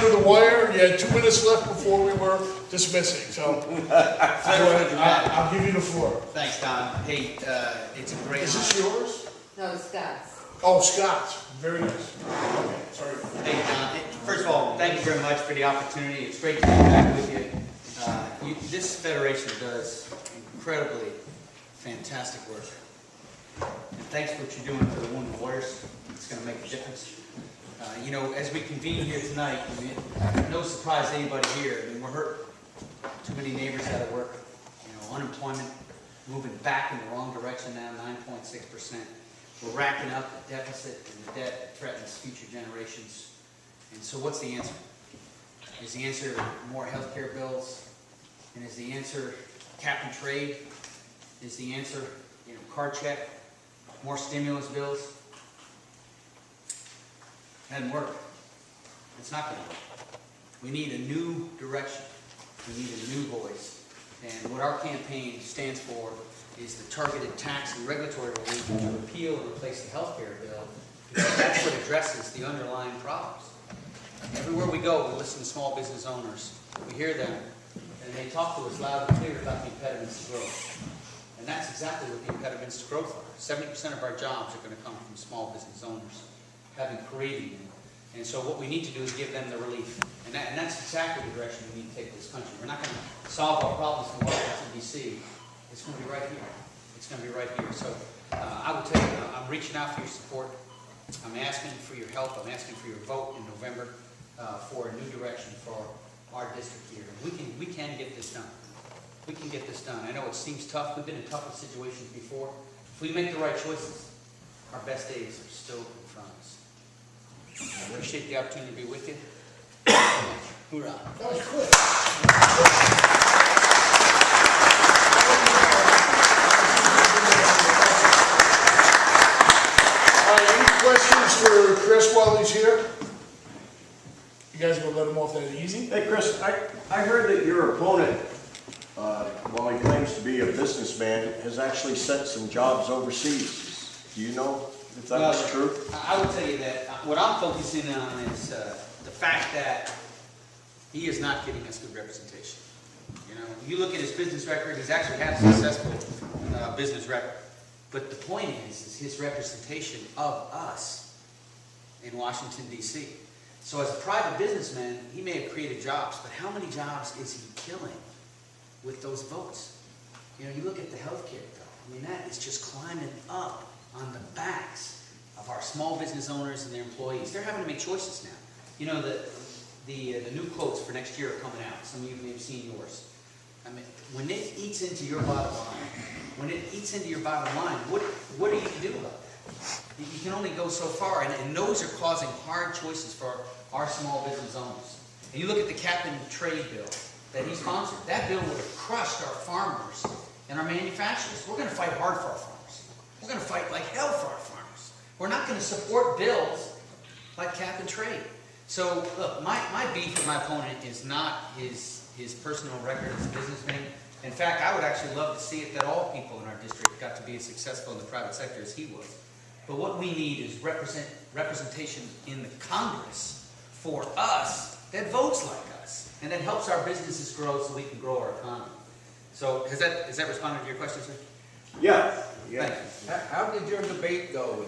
under the wire. You had 2 minutes left before we were dismissing, so I'll give you the floor. Thanks, Don. Hey, it's a great Is this yours? No, Scott's. Oh, Scott's. Very nice. Okay, sorry. Hey, Don. First of all, thank you very much for the opportunity. It's great to be back with you. This federation does incredibly fantastic work. And thanks for what you're doing for the Wounded Warriors. It's going to make a difference. You know, as we convene here tonight, I mean, no surprise to anybody here. I mean, we're hurt. Too many neighbors out of work. You know, unemployment moving back in the wrong direction now, 9.6%. We're racking up the deficit and the debt that threatens future generations. And so what's the answer? Is the answer more health care bills? And is the answer cap and trade? Is the answer, you know, card check? More stimulus bills? Doesn't work. It's not going to work. We need a new direction. We need a new voice. And what our campaign stands for is the targeted tax and regulatory relief to repeal and replace the health care bill, because that's what addresses the underlying problems. Everywhere we go, we listen to small business owners. We hear them, and they talk to us loud and clear about the impediments to growth. And that's exactly what the impediments to growth are. 70% of our jobs are going to come from small business owners, having created them. And so what we need to do is give them the relief. And that's exactly the direction we need to take this country. We're not going to solve our problems from Washington, D.C. It's going to be right here. It's going to be right here. So I will tell you, I'm reaching out for your support. I'm asking for your help. I'm asking for your vote in November for a new direction for our district here. We can get this done. We can get this done. I know it seems tough. We've been in tougher situations before. If we make the right choices, our best days are still in front of us. I appreciate the opportunity to be with you. Hoorah. That was quick. Any questions for Chris while he's here? You guys gonna let him off that easy? Hey Chris, I heard that your opponent, while he claims to be a businessman, has actually sent some jobs overseas. Do you know if that's true? I will tell you that what I'm focusing on is the fact that he is not giving us good representation. You know, you look at his business record, he's actually had a successful business record. But the point is his representation of us in Washington, D.C. So as a private businessman, he may have created jobs, but how many jobs is he killing with those votes? You know, you look at the health care bill. I mean, that is just climbing up on the backs of our small business owners and their employees. They're having to make choices now. You know, the new quotes for next year are coming out. Some of you may have seen yours. I mean, when it eats into your bottom line, what are you to do about that? You can only go so far, and those are causing hard choices for our small business owners. And you look at the cap and trade bill that he sponsored. That bill would have crushed our farmers and our manufacturers. We're going to fight hard for our farmers. We're going to fight like hell for our farmers. We're not going to support bills like cap and trade. So, look, my beef with my opponent is not his personal record as a businessman. In fact, I would actually love to see it that all people in our district got to be as successful in the private sector as he was. But what we need is representation in the Congress for us that votes like us and that helps our businesses grow so we can grow our economy. So has that responded to your question, sir? Yeah. Thank you. How did your debate go?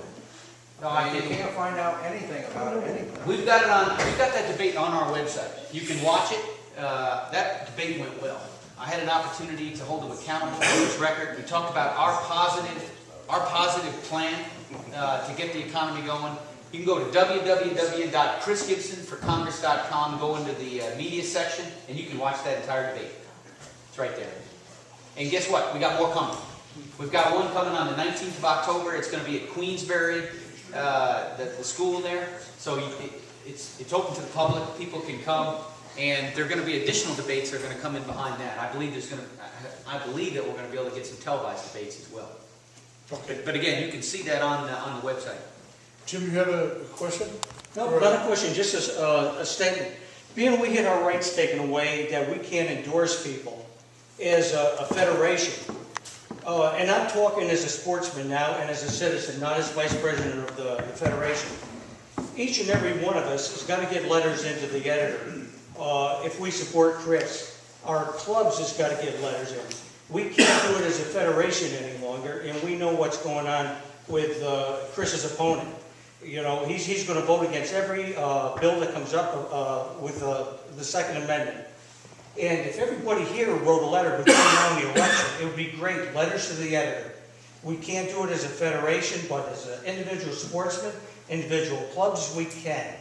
No, You can't find out anything about it anyway. We've got that debate on our website. You can watch it. That debate went well. I had an opportunity to hold him accountable for his record. We talked about our positive plan to get the economy going. You can go to www.chrisgibsonforcongress.com, go into the media section, and you can watch that entire debate. It's right there. And guess what? We got more coming. We've got one coming on the 19th of October. It's going to be at Queensbury, the school there. So it's open to the public. People can come. And there are going to be additional debates that are going to come in behind that. I believe that we're going to be able to get some televised debates as well. Okay. But again, you can see that on the website. Jim, you had a question? No, not a question, just a statement. Being we get our rights taken away, that we can't endorse people as a federation. And I'm talking as a sportsman now and as a citizen, not as vice president of the federation. each and every one of us has got to get letters into the editor. If we support Chris, our clubs has got to get letters in. We can't do it as a federation any longer, and we know what's going on with Chris's opponent. You know, he's going to vote against every bill that comes up with the Second Amendment. And if everybody here wrote a letter between now and the election, it would be great, letters to the editor. We can't do it as a federation, but as an individual sportsman, individual clubs, we can.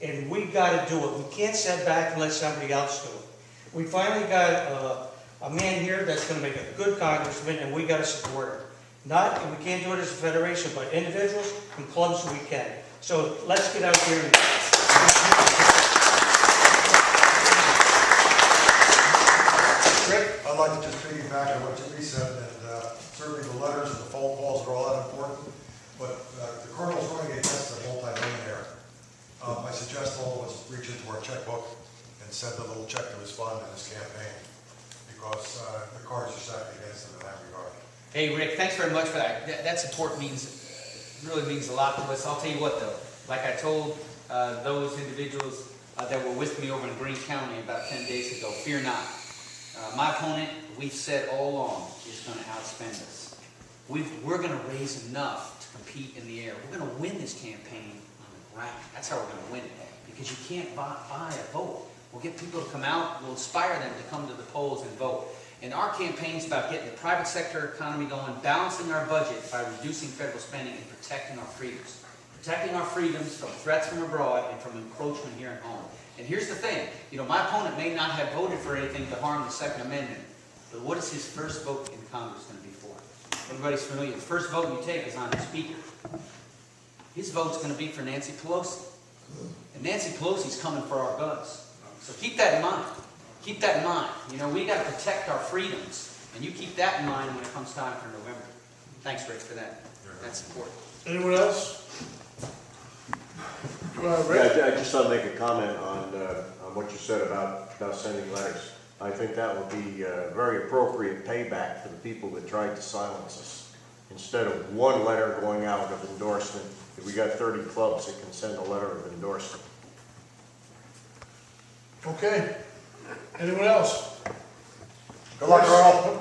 And we got to do it. We can't sit back and let somebody else do it. We finally got a man here that's going to make a good congressman, and we got to support him. We can't do it as a federation, but individuals and clubs, we can. So let's get out here and... Rick? I'd like to just piggyback on what Jimmy said, and certainly the letters and the phone calls are all that important, but the Cardinals running against a multi-millionaire. I suggest all of us reach into our checkbook and send a little check to his fund in his campaign, because the cards are stacked against him in that regard. Hey, Rick, thanks very much for that. That support really means a lot to us. I'll tell you what, though. Like I told those individuals that were with me over in Greene County about 10 days ago, fear not. My opponent, we've said all along, is going to outspend us. We're going to raise enough to compete in the air. We're going to win this campaign on the ground. That's how we're going to win it. Because you can't buy a vote. We'll get people to come out. We'll inspire them to come to the polls and vote. And our campaign's about getting the private sector economy going, balancing our budget by reducing federal spending and protecting our freedoms. Protecting our freedoms from threats from abroad and from encroachment here at home. And here's the thing, you know, my opponent may not have voted for anything to harm the Second Amendment, but what is his first vote in Congress going to be for? Everybody's familiar. The first vote you take is on the Speaker. His vote's going to be for Nancy Pelosi. And Nancy Pelosi's coming for our guns. So keep that in mind. Keep that in mind. You know, we got to protect our freedoms, and you keep that in mind when it comes time for November. Thanks, Rick, for that. That's important. Anyone else? Yeah, I just thought I'd make a comment on what you said about sending letters. I think that would be a very appropriate payback for the people that tried to silence us. Instead of one letter going out of endorsement, if we got 30 clubs that can send a letter of endorsement. Okay. Anyone else? Good luck, Carl.